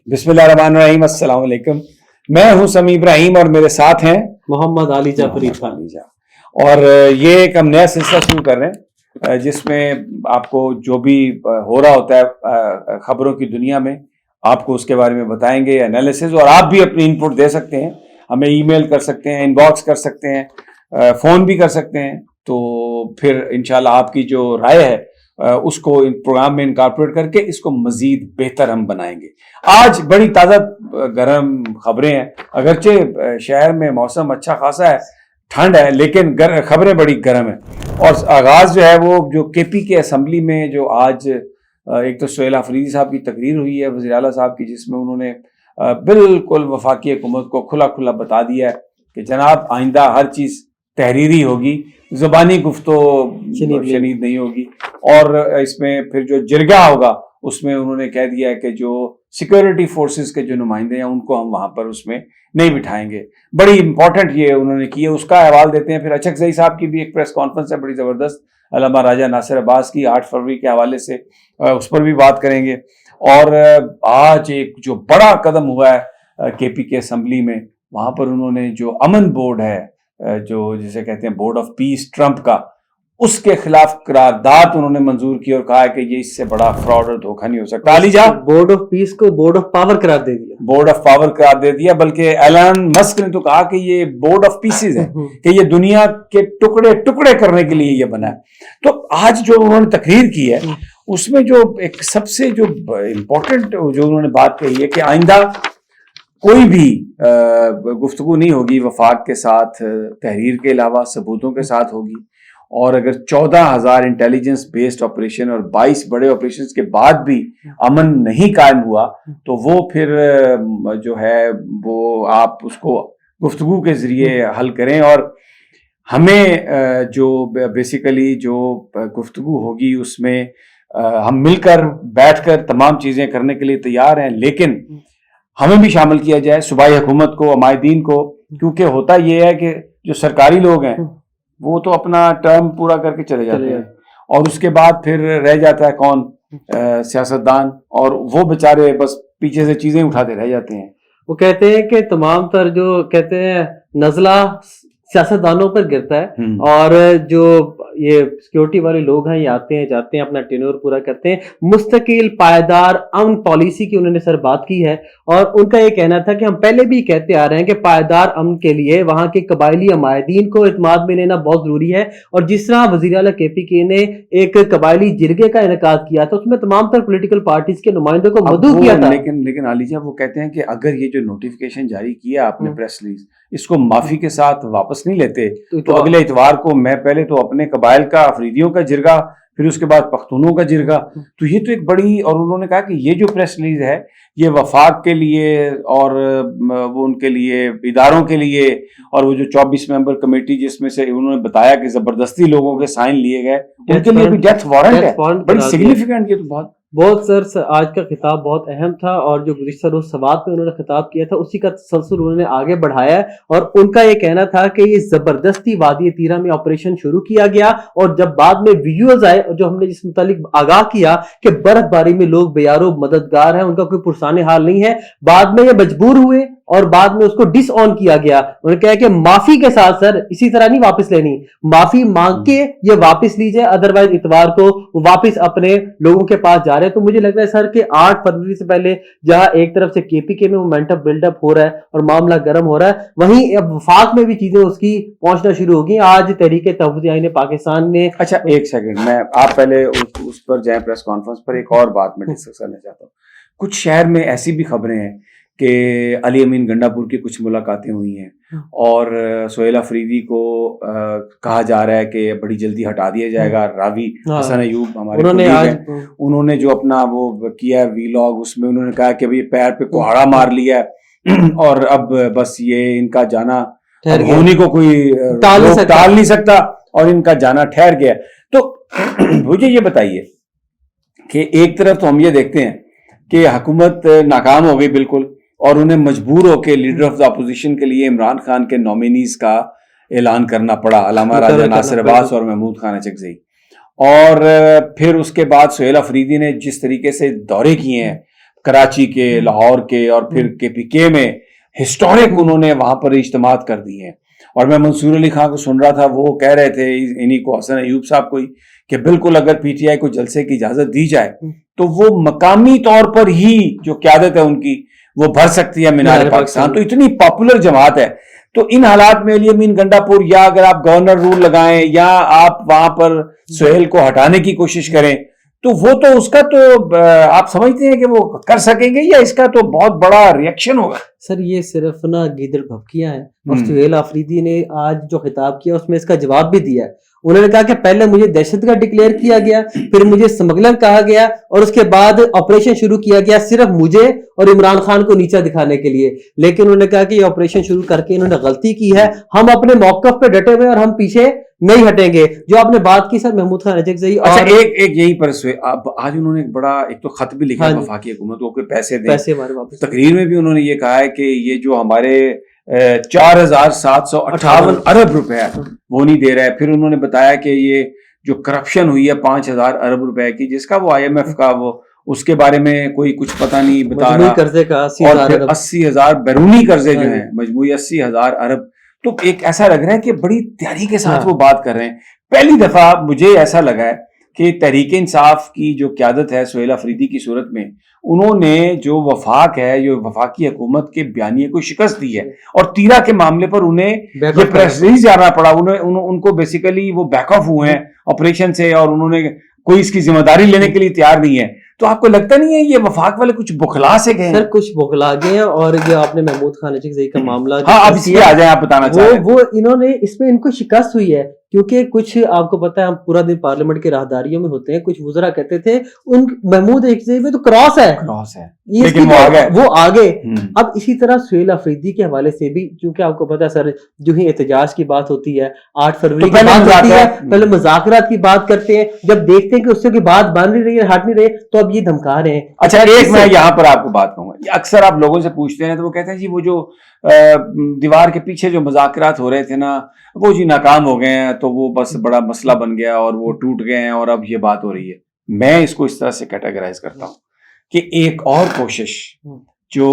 بسم اللہ الرحمن الرحیم، السلام علیکم۔ میں ہوں سمیع ابراہیم اور میرے ساتھ ہیں محمد علی جا فرید خان۔ اور یہ ایک ہم نیا سلسلہ شروع کر رہے ہیں جس میں آپ کو جو بھی ہو رہا ہوتا ہے خبروں کی دنیا میں آپ کو اس کے بارے میں بتائیں گے، انالیسز، اور آپ بھی اپنی ان پٹ دے سکتے ہیں، ہمیں ای میل کر سکتے ہیں، ان باکس کر سکتے ہیں، فون بھی کر سکتے ہیں۔ تو پھر انشاءاللہ آپ کی جو رائے ہے اس کو ان پروگرام میں انکارپوریٹ کر کے اس کو مزید بہتر ہم بنائیں گے۔ آج بڑی تازہ گرم خبریں ہیں، اگرچہ شہر میں موسم اچھا خاصا ہے، ٹھنڈ ہے، لیکن خبریں بڑی گرم ہیں۔ اور آغاز جو ہے وہ جو کے پی کے اسمبلی میں جو آج ایک تو سہیل آفریدی صاحب کی تقریر ہوئی ہے، وزیر اعلیٰ صاحب کی، جس میں انہوں نے بالکل وفاقی حکومت کو کھلا کھلا بتا دیا ہے کہ جناب آئندہ ہر چیز تحریری ہوگی، زبانی گفتگو شنید نہیں ہوگی۔ اور اس میں پھر جو جرگہ ہوگا اس میں انہوں نے کہہ دیا ہے کہ جو سیکورٹی فورسز کے جو نمائندے ہیں ان کو ہم وہاں پر اس میں نہیں بٹھائیں گے۔ بڑی امپورٹنٹ یہ انہوں نے کی ہے، اس کا حوالہ دیتے ہیں۔ پھر اچکزئی صاحب کی بھی ایک پریس کانفرنس ہے بڑی زبردست، علامہ راجہ ناصر عباس کی، 8 فروری کے حوالے سے، اس پر بھی بات کریں گے۔ اور آج ایک جو بڑا قدم ہوا ہے کے پی کے اسمبلی میں، وہاں پر انہوں نے جو امن بورڈ ہے، جو جسے کہتے ہیں بورڈ آف پیس ٹرمپ کا، اس کے خلاف قرارداد انہوں نے منظور کی اور کہا ہے کہ یہ اس سے بڑا فراڈ اور دھوکہ نہیں ہو سکتا۔ علی جا، بورڈ آف پیس کو بورڈ آف پاور قرار دے دیا، بورڈ آف پاور قرار دے دیا، بلکہ ایلن مسک نے تو کہا کہ یہ بورڈ آف پیسز ہے، کہ یہ دنیا کے ٹکڑے ٹکڑے کرنے کے لیے یہ بنا ہے۔ تو آج جو انہوں نے تقریر کی ہے اس میں جو ایک سب سے جو امپورٹنٹ جو انہوں نے بات کہی ہے کہ آئندہ کوئی بھی گفتگو نہیں ہوگی وفاق کے ساتھ، تحریر کے علاوہ ثبوتوں کے ساتھ ہوگی۔ اور اگر 14,000 انٹیلیجنس بیسڈ آپریشن اور 22 بڑے آپریشنز کے بعد بھی امن نہیں قائم ہوا تو وہ پھر جو ہے وہ آپ اس کو گفتگو کے ذریعے حل کریں۔ اور ہمیں جو بیسیکلی جو گفتگو ہوگی اس میں ہم مل کر بیٹھ کر تمام چیزیں کرنے کے لیے تیار ہیں، لیکن ہمیں بھی شامل کیا جائے، صوبائی حکومت کو، عمائدین کو، کیونکہ ہوتا یہ ہے کہ جو سرکاری لوگ ہیں وہ تو اپنا ٹرم پورا کر کے چلے جاتے ہیں اور اس کے بعد پھر رہ جاتا ہے کون؟ سیاستدان، اور وہ بیچارے بس پیچھے سے چیزیں اٹھاتے رہ جاتے ہیں۔ وہ کہتے ہیں کہ تمام تر جو کہتے ہیں نزلہ سیاستدانوں پر گرتا ہے، اور جو یہ سیکورٹی والے لوگ ہیں یہ آتے ہیں جاتے ہیں، اپنا ٹینور پورا کرتے ہیں۔ مستقل پائیدار امن پالیسی کی انہوں نے سر بات کی ہے، اور ان کا یہ کہنا تھا کہ ہم پہلے بھی کہتے آ رہے ہیں کہ پائیدار امن کے لیے وہاں کے قبائلی عمائدین کو اعتماد میں لینا بہت ضروری ہے۔ اور جس طرح وزیر اعلیٰ کے پی کے نے ایک قبائلی جرگے کا انعقاد کیا تھا، اس میں تمام تر پولیٹیکل پارٹیز کے نمائندوں کو مدعو کیا تھا۔ لیکن علی جان، وہ کہتے ہیں کہ اگر یہ جو نوٹیفیکیشن جاری کیا آپ نے پریس ریلیز، اس کو معافی کے ساتھ واپس نہیں لیتے تو اگلے اتوار کو میں پہلے تو اپنے قبائل کا، افریدیوں کا جرگہ، پھر اس کے بعد پختونوں کا جرگہ، تو یہ تو ایک بڑی، اور انہوں نے کہا کہ یہ جو پریس ریلیز ہے یہ وفاق کے لیے اور وہ ان کے لیے اداروں کے لیے، اور وہ جو 24 ممبر کمیٹی جس میں سے انہوں نے بتایا کہ زبردستی لوگوں کے سائن لیے گئے، ان کے لیے بھی ڈیتھ وارنٹ ہے، بڑی سگنیفیکنٹ۔ یہ تو بہت سر آج کا خطاب بہت اہم تھا، اور جو گزشتہ روز سوات میں انہوں نے خطاب کیا تھا اسی کا تسلسل انہوں نے آگے بڑھایا ہے۔ اور ان کا یہ کہنا تھا کہ یہ زبردستی وادی تیرہ میں آپریشن شروع کیا گیا، اور جب بعد میں ویڈیوز آئے جو ہم نے جس متعلق آگاہ کیا کہ برف باری میں لوگ بیارو مددگار ہیں، ان کا کوئی پرسان حال نہیں ہے، بعد میں یہ مجبور ہوئے اور بعد میں اس کو ڈس آن کیا گیا۔ انہوں نے کہا کہ معافی کے ساتھ سر اسی طرح نہیں واپس لینی، معافی مانگ کے یہ واپس لی جائے، ادروائز اتوار کو وہ واپس اپنے لوگوں کے پاس جا رہے ہیں۔ تو مجھے لگ رہا ہے سر کہ 8 فروری سے پہلے جہاں ایک طرف سے کے پی کے میں مومنٹم بلڈ اپ ہو رہا ہے اور معاملہ گرم ہو رہا ہے، وہیں اب وفاق میں بھی چیزیں اس کی پہنچنا شروع ہوگی۔ آج تحریک تحفظ آئین پاکستان نے، اچھا ایک سیکنڈ، میں آپ پہلے اس پر جائیں پریس کانفرنس پر، ایک اور بات میں ڈسکس کرنا چاہتا ہوں۔ کچھ شہر میں ایسی بھی خبریں ہیں کہ علی امین گنڈا پور کی کچھ ملاقاتیں ہوئی ہیں اور سہیل آفریدی کو کہا جا رہا ہے کہ بڑی جلدی ہٹا دیا جائے گا۔ راوی حسن ایوب ہمارے انہوں نے جو اپنا وہ کیا ویلاگ، اس میں انہوں نے کہا کہ پیر پہ کوہاڑا مار لیا ہے اور اب بس یہ ان کا جانا ہونی کو کوئی ٹال نہیں سکتا اور ان کا جانا ٹھہر گیا۔ تو مجھے یہ بتائیے کہ ایک طرف تو ہم یہ دیکھتے ہیں کہ حکومت ناکام ہو گئی بالکل، اور انہیں مجبور ہو کے لیڈر آف دا اپوزیشن کے لیے عمران خان کے نامینیز کا اعلان کرنا پڑا، علامہ راجہ ناصر عباس اور محمود خان اچکزئی۔ اور پھر اس کے بعد سہیل آفریدی نے جس طریقے سے دورے کیے ہیں کراچی کے، لاہور کے اور پھر KPK میں ہسٹورک انہوں نے وہاں پر اجتماعات کر دی ہیں. اور میں منصور علی خان کو سن رہا تھا، وہ کہہ رہے تھے انہی کو، حسن ایوب صاحب کو ہی، کہ بالکل اگر PTI کو جلسے کی اجازت دی جائے تو وہ مقامی طور پر ہی جو قیادت ہے ان کی وہ بھر سکتی ہے مینار پاکستان. تو اتنی پاپولر جماعت ہے. تو ان حالات میں علی امین گنڈا پور، یا اگر آپ گورنر رول لگائیں یا آپ وہاں پر سہیل کو ہٹانے کی کوشش کریں، تو وہ تو اس کا تو آپ سمجھتے ہیں کہ وہ کر سکیں گے، یا اس کا تو بہت بڑا ریئیکشن ہوگا؟ سر یہ صرف نا گیدڑ بھبکیاں ہیں. اور سہیل آفریدی نے آج جو خطاب کیا اس میں اس کا جواب بھی دیا ہے. انہوں نے کہا کہ پہلے مجھے دہشت گرد ڈکلیئر کیا گیا، پھر مجھے سمگلر کہا گیا، اور اس کے بعد آپریشن شروع کیا گیا صرف مجھے اور عمران خان کو نیچا دکھانے کے لیے. لیکن انہوں نے کہا کہ یہ آپریشن شروع کر کے انہوں نے غلطی کی ہے، ہم اپنے موقف پہ ڈٹے ہوئے اور ہم پیچھے نہیں ہٹیں گے. جو آپ نے بات کی سر محمود خان اجگزئی، اچھا ایک یہی پر آج انہوں نے ایک بڑا ایک تو خط بھی لکھا وفاقی حکومت کو کہ پیسے دیں. ہمارے واپس. تقریر میں بھی انہوں نے یہ کہا ہے کہ یہ جو ہمارے 4758 ارب روپے وہ نہیں دے رہا ہے. پھر انہوں نے بتایا کہ یہ جو کرپشن ہوئی ہے 5000 ارب روپے کی، جس کا وہ IMF کا وہ اس کے بارے میں کوئی کچھ پتہ نہیں بتا رہا، قرضے کا اور پھر 80,000 بیرونی قرضے جو ہیں مجموعی 80,000 ارب. تو ایک ایسا لگ رہا ہے کہ بڑی تیاری کے ساتھ وہ بات کر رہے ہیں. پہلی دفعہ مجھے ایسا لگا ہے کہ تحریک انصاف کی جو قیادت ہے سہیل آفریدی کی صورت میں، انہوں نے جو وفاق ہے، جو وفاقی حکومت کے بیانیے کو شکست دی ہے، اور تیرا کے معاملے پر انہیں یہ پریس ریلیز جانا پڑا. ان کو بیسیکلی وہ بیک آف ہوئے ہیں آپریشن سے، اور انہوں نے کوئی اس کی ذمہ داری لینے کے لیے تیار نہیں ہے. تو آپ کو لگتا نہیں ہے یہ وفاق والے کچھ بخلا سے گئے ہیں؟ سر کچھ بخلا گئے ہیں. اور یہ آپ نے محمود خان اجگزئی کا معاملہ، ہاں اب اس پہ آ جائیں، آپ بتانا چاہ رہے ہیں. وہ انہوں نے اس میں ان کو شکست ہوئی ہے، کیونکہ کچھ آپ کو پتا ہے ہم پورا دن پارلیمنٹ کی راہداریوں میں ہوتے ہیں. کچھ وزراء کہتے تھے ان محمود اجگزئی میں تو کراس ہے، لیکن وہ آگے. اب اسی طرح سہیل آفریدی کے حوالے سے بھی، چونکہ آپ کو پتا ہے سر جو ہی احتجاج کی بات ہوتی ہے 8 فروری کی بات ہوتی ہے، پہلے مذاکرات کی بات کرتے ہیں، جب دیکھتے ہیں کہ اس سے کوئی بات بن نہیں رہی ہے، ہٹ نہیں رہے، تو اب یہ دھمکا رہے ہیں. اچھا ایک میں یہاں پر آپ کو بات کہوں گا، اکثر آپ لوگوں سے پوچھتے ہیں تو وہ کہتے ہیں جی وہ جو دیوار کے پیچھے جو مذاکرات ہو رہے تھے نا، وہ جی ناکام ہو گئے ہیں، تو وہ بس بڑا مسئلہ بن گیا اور وہ ٹوٹ گئے ہیں اور اب یہ بات ہو رہی ہے. میں اس کو اس طرح سے کیٹیگرائز کرتا ہوں کہ ایک اور کوشش جو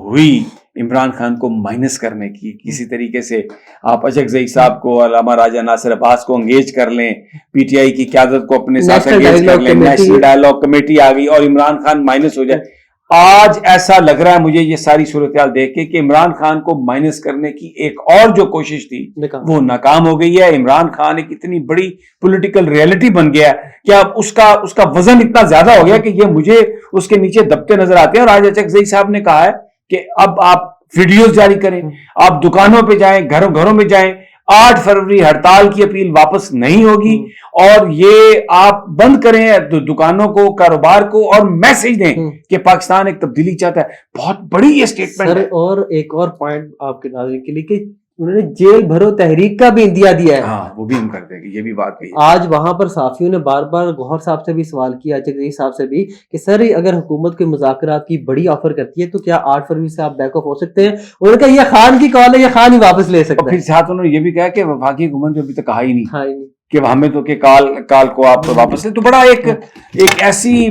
ہوئی عمران خان کو مائنس کرنے کی، کسی طریقے سے آپ اجگزئی صاحب کو، علامہ راجہ ناصر عباس کو انگیج کر لیں، PTI کی قیادت کو اپنے ساتھ انگیج کر لیں، نیشنل ڈائیلاگ کمیٹی آ گئی اور عمران خان مائنس ہو جائے. آج ایسا لگ رہا ہے مجھے یہ ساری صورتحال دیکھ کے کہ عمران خان کو مائنس کرنے کی ایک اور جو کوشش تھی وہ ناکام ہو گئی ہے. عمران خان ایک اتنی بڑی پولیٹیکل ریئلٹی بن گیا کہ اب اس کا وزن اتنا زیادہ ہو گیا کہ یہ مجھے اس کے نیچے دبتے نظر آتے ہیں. اور آج اجگزئی صاحب نے کہا ہے کہ اب آپ ویڈیوز جاری کریں، آپ دکانوں پہ جائیں، گھروں میں جائیں، 8 فروری ہڑتال کی اپیل واپس نہیں ہوگی، اور یہ آپ بند کریں دکانوں کو، کاروبار کو، اور میسج دیں کہ پاکستان ایک تبدیلی چاہتا ہے. بہت بڑی یہ سٹیٹمنٹ ہے. اور ایک اور پوائنٹ آپ کے ناظرین کے لیے کہ انہوں نے جیل بھرو تحریک کا بھی اندیا دیا ہے. ہاں وہ بھی ہم کرتے ہیں، یہ بھی بات کہی. آج وہاں پر صحافیوں نے بار بار گوہر صاحب سے بھی سوال کیا، اجگزئی صاحب سے بھی، کہ سر اگر حکومت کے مذاکرات کی بڑی آفر کرتی ہے تو کیا 8 فروری سے آپ بیک آف ہو سکتے ہیں؟ انہوں نے کہا یہ خان کی کال ہے، یہ خان ہی واپس لے سکتا ہے. پھر ساتھ انہوں نے یہ بھی کہا کہ وفاقی حکومت نے ابھی تک کہا ہی نہیں کہ ہمیں تو کہ کال کو آپ واپس لیں. تو بڑا ایک ایسی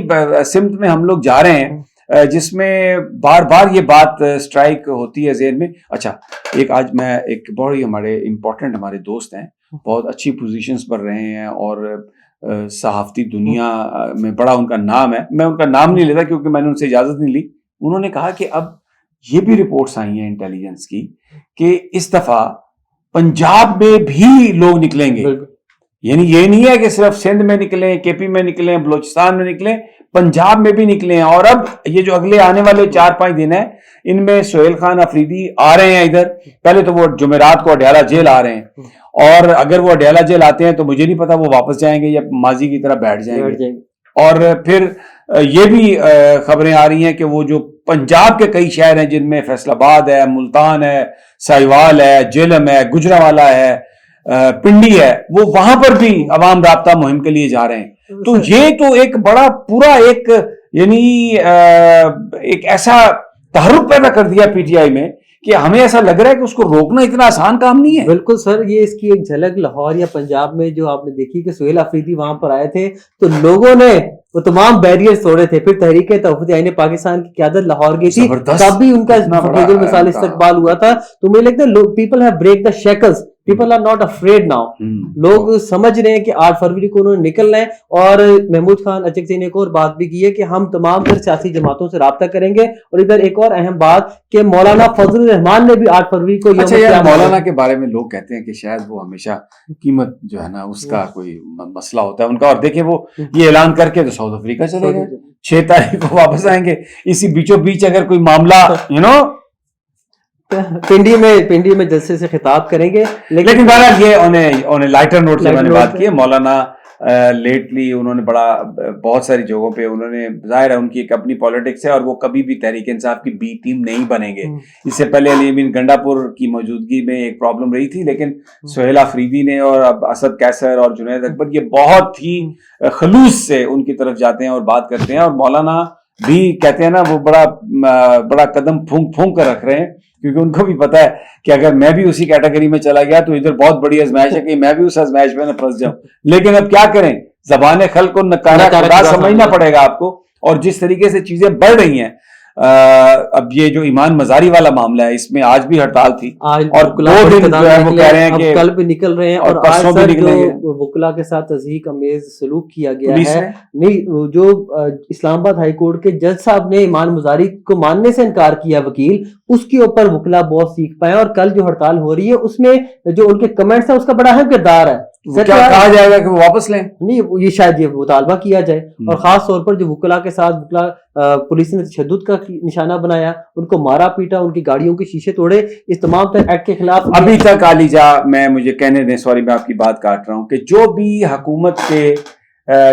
سمت میں ہم لوگ جا رہے ہیں جس میں بار بار یہ بات سٹرائک ہوتی ہے ذہن میں. اچھا ایک آج میں ایک بڑی ہمارے امپورٹنٹ ہمارے دوست ہیں، بہت اچھی پوزیشنز پر رہے ہیں اور صحافتی دنیا میں بڑا ان کا نام ہے. میں ان کا نام نہیں لیتا کیونکہ میں نے ان سے اجازت نہیں لی. انہوں نے کہا کہ اب یہ بھی رپورٹس آئی ہیں انٹیلیجنس کی کہ اس دفعہ پنجاب میں بھی لوگ نکلیں گے. یعنی یہ نہیں ہے کہ صرف سندھ میں نکلیں، KP میں نکلیں، بلوچستان میں نکلیں، پنجاب میں بھی نکلیں. اور اب یہ جو اگلے آنے والے 4-5 دن ہیں ان میں سہیل خان آفریدی آ رہے ہیں ادھر. پہلے تو وہ جمعرات کو اڈیالہ جیل آ رہے ہیں، اور اگر وہ اڈیالہ جیل آتے ہیں تو مجھے نہیں پتا وہ واپس جائیں گے یا ماضی کی طرح بیٹھ جائیں گے. اور پھر یہ بھی خبریں آ رہی ہیں کہ وہ جو پنجاب کے کئی شہر ہیں جن میں فیصل آباد ہے، ملتان ہے، ساہیوال ہے، جہلم ہے، گجرانوالہ ہے، پنڈی ہے، وہ وہاں پر بھی عوام رابطہ مہم کے لیے جا رہے ہیں. تو یہ تو ایک بڑا پورا ایک یعنی ایک ایسا تحرک پیدا کر دیا PTI میں کہ ہمیں ایسا لگ رہا ہے کہ اس کو روکنا اتنا آسان کام نہیں ہے. بالکل سر، یہ اس کی ایک جھلک لاہور یا پنجاب میں جو آپ نے دیکھی کہ سہیل آفریدی وہاں پر آئے تھے تو لوگوں نے وہ تمام بیریئرز توڑے تھے. پھر تحریک توحید عین پاکستان کی قیادت لاہور گئی تھی, تب بھی ان کا بے مثال استقبال ہوا تھا. تو مجھے لگتا ہے people have break the shackles, people are not afraid now. لوگ سمجھ رہے ہیں کہ 8 فروری کو انہوں نے نکلنا ہے. اور محمود خان اچک نے ایک اور بات بھی کی ہے کہ ہم تمام تر سیاسی جماعتوں سے رابطہ کریں گے. اور ادھر ایک اور اہم بات کہ مولانا فضل الرحمان نے بھی 8 فروری کو مولانا کے بارے میں لوگ کہتے ہیں کہ شاید وہ ہمیشہ قیمت جو ہے نا اس کا کوئی مسئلہ ہوتا ہے ان کا, اور دیکھیں وہ یہ اعلان کر کے تو ساؤتھ افریقہ چلے گئے, 6 تاریخ کو واپس آئیں گے. اسی بیچوں بیچ اگر کوئی معاملہ پنڈی میں جلسے سے خطاب کریں گے. لیکن بہرحال یہ انہیں لائٹر نوٹ سے میں نے بات کی ہے. مولانا لیٹلی انہوں نے بہت ساری جگہوں پہ انہوں نے, ظاہر ہے ان کی ایک اپنی پالیٹکس ہے اور وہ کبھی بھی تحریک انصاف کی بی ٹیم نہیں بنیں گے. اس سے پہلے علی امین گنڈا پور کی موجودگی میں ایک پرابلم رہی تھی, لیکن سہیل آفریدی نے اور اب اسد کیسر اور جنید اکبر یہ بہت ہی خلوص سے ان کی طرف جاتے ہیں اور بات کرتے ہیں. اور مولانا بھی کہتے ہیں نا وہ بڑا قدم پھونک پھونک کر رکھ رہے ہیں, کیونکہ ان کو بھی پتا ہے کہ اگر میں بھی اسی کیٹیگری میں چلا گیا تو ادھر بہت بڑی آزمائش ہے کہ میں بھی اس آزمائش میں نہ پھنس جاؤں. لیکن اب کیا کریں, زبان خلق کو نکارہ خدا سمجھنا پڑے گا آپ کو. اور جس طریقے سے چیزیں بڑھ رہی ہیں, اب یہ جو ایمان مزاری والا معاملہ ہے اس میں آج بھی ہڑتال تھی اور 2 دن جو ہے وہ کہہ رہے ہیں کہ کل بھی نکل رہے ہیں. اور آج سر جو وکلا کے ساتھ تضحیک امیز سلوک کیا گیا ہے, نہیں جو اسلام آباد ہائی کورٹ کے جج صاحب نے ایمان مزاری کو ماننے سے انکار کیا وکیل, اس کے اوپر وکلا بہت سیکھ پائے. اور کل جو ہڑتال ہو رہی ہے اس میں جو ان کے کمنٹس ہیں اس کا بڑا اہم کردار ہے. کیا کہا جائے گا کہ وہ واپس لیں؟ نہیں, یہ شاید یہ مطالبہ کیا جائے. اور خاص طور پر جو وکلا کے ساتھ پولیس نے تشدد کا نشانہ بنایا, ان کو مارا پیٹا, ان کی گاڑیوں کے شیشے توڑے, اس تمام تر ایکٹ کے خلاف ابھی تک عالیجا مجھے کہنے دیں, سوری میں آپ کی بات کاٹ رہا ہوں, کہ جو بھی حکومت کے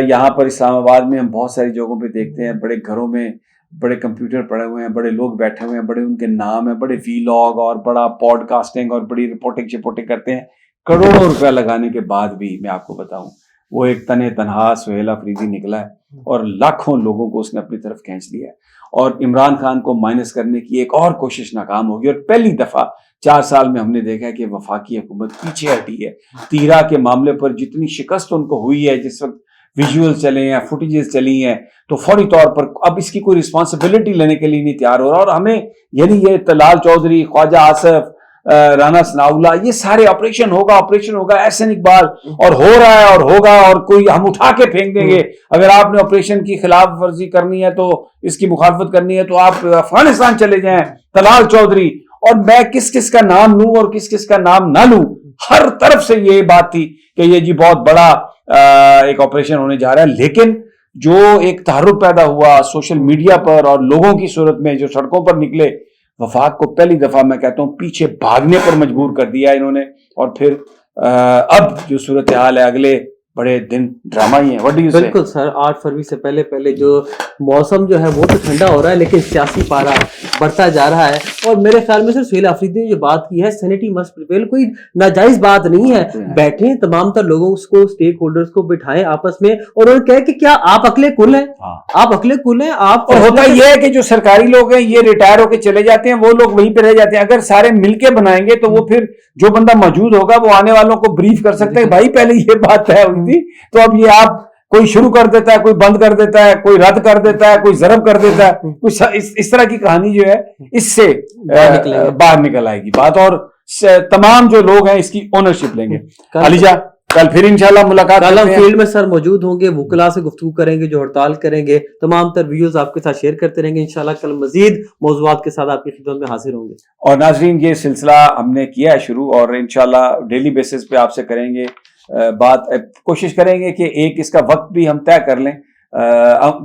یہاں پر اسلام آباد میں ہم بہت ساری جگہوں پہ دیکھتے ہیں, بڑے گھروں میں بڑے کمپیوٹر پڑے ہوئے ہیں, بڑے لوگ بیٹھے ہوئے ہیں, بڑے ان کے نام ہیں, بڑے وی لاگ اور بڑا پوڈ کاسٹنگ اور بڑی رپورٹنگ کرتے ہیں. کروڑوں روپے لگانے کے بعد بھی میں آپ کو بتاؤں وہ ایک تنہا سہیل آفریدی نکلا ہے اور لاکھوں لوگوں کو اس نے اپنی طرف کھینچ لیا ہے. اور عمران خان کو مائنس کرنے کی ایک اور کوشش ناکام ہوگی. اور پہلی دفعہ 4 سال میں ہم نے دیکھا کہ وفاقی حکومت پیچھے ہٹی ہے. تیرا کے معاملے پر جتنی شکست ان کو ہوئی ہے, جس وقت ویژول چلے ہیں, فوٹیجز چلی ہیں, تو فوری طور پر اب اس کی کوئی رسپانسبلٹی لینے کے لیے نہیں تیار ہو رہا. اور ہمیں یعنی یہ طلال چودھری, خواجہ آصف, رانا ثناءاللہ, یہ سارے آپریشن ہوگا, احسن اقبال, اور ہو رہا ہے اور ہوگا, اور کوئی ہم اٹھا کے پھینک دیں گے. اگر آپ نے آپریشن کی خلاف ورزی کرنی ہے تو اس کی مخالفت کرنی ہے تو آپ افغانستان چلے جائیں. طلال چودھری, اور میں کس کا نام لوں اور کس کا نام نہ لوں, ہر طرف سے یہ بات تھی کہ یہ جی بہت بڑا ایک آپریشن ہونے جا رہا ہے. لیکن جو ایک تحرک پیدا ہوا سوشل میڈیا پر اور لوگوں کی صورت میں جو سڑکوں پر نکلے, وفاق کو پہلی دفعہ میں کہتا ہوں پیچھے بھاگنے پر مجبور کر دیا انہوں نے. اور پھر اب جو صورتحال ہے اگلے بڑے دن ڈرامہ ہی ہیں. بالکل سر, 8 فروری سے پہلے جو موسم جو ہے وہ تو ٹھنڈا ہو رہا ہے, لیکن سیاسی پارا بڑھتا جا رہا ہے. اور میرے خیال میں سر سہیل آفریدی نے جو بات کی ہے, سینٹی مسٹ پریویل, کوئی ناجائز بات نہیں ہے. بیٹھیں تمام تر لوگوں کو, اسٹیک ہولڈرز کو بٹھائیں آپس میں, اور انہوں نے کہا کہ کیا آپ عقل کل ہیں, آپ عقل کل ہیں آپ. اور ہوتا یہ ہے کہ جو سرکاری لوگ ہیں یہ ریٹائر ہو کے چلے جاتے ہیں, وہ لوگ وہیں پہ رہ جاتے ہیں. اگر سارے مل کے بنائیں گے تو وہ پھر جو بندہ موجود ہوگا وہ آنے والوں کو بریف کر سکتے ہیں, بھائی پہلے یہ بات طے ہوئی تھی. تو اب یہ آپ کوئی شروع کر دیتا ہے, کوئی بند کر دیتا ہے, کوئی رد کر دیتا ہے, کوئی ضرب کر دیتا ہے, کچھ اس طرح کی کہانی جو ہے اس سے باہر نکل آئے گی بات, اور تمام جو لوگ ہیں اس کی اونرشپ لیں گے. علیجا کل پھر انشاءاللہ ملاقات کل ہم فیلڈ میں سر موجود ہوں گے, وکلا سے گفتگو کریں گے, جو ہڑتال کریں گے, تمام تر ویڈیوز آپ کے ساتھ شیئر کرتے رہیں گے. انشاءاللہ کل مزید موضوعات کے ساتھ آپ کی خدمت میں حاضر ہوں گے. اور ناظرین یہ سلسلہ ہم نے کیا ہے شروع, اور انشاءاللہ ڈیلی بیسس پہ آپ سے کریں گے بات. کوشش کریں گے کہ ایک اس کا وقت بھی ہم طے کر لیں,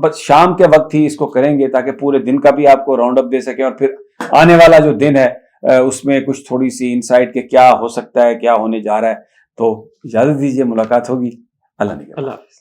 بس شام کے وقت ہی اس کو کریں گے تاکہ پورے دن کا بھی آپ کو راؤنڈ اپ دے سکیں, اور پھر آنے والا جو دن ہے اس میں کچھ تھوڑی سی انسائٹ کہ کیا ہو سکتا ہے, کیا ہونے جا رہا ہے. تو اجازت دیجیے, ملاقات ہوگی. اللہ حافظ.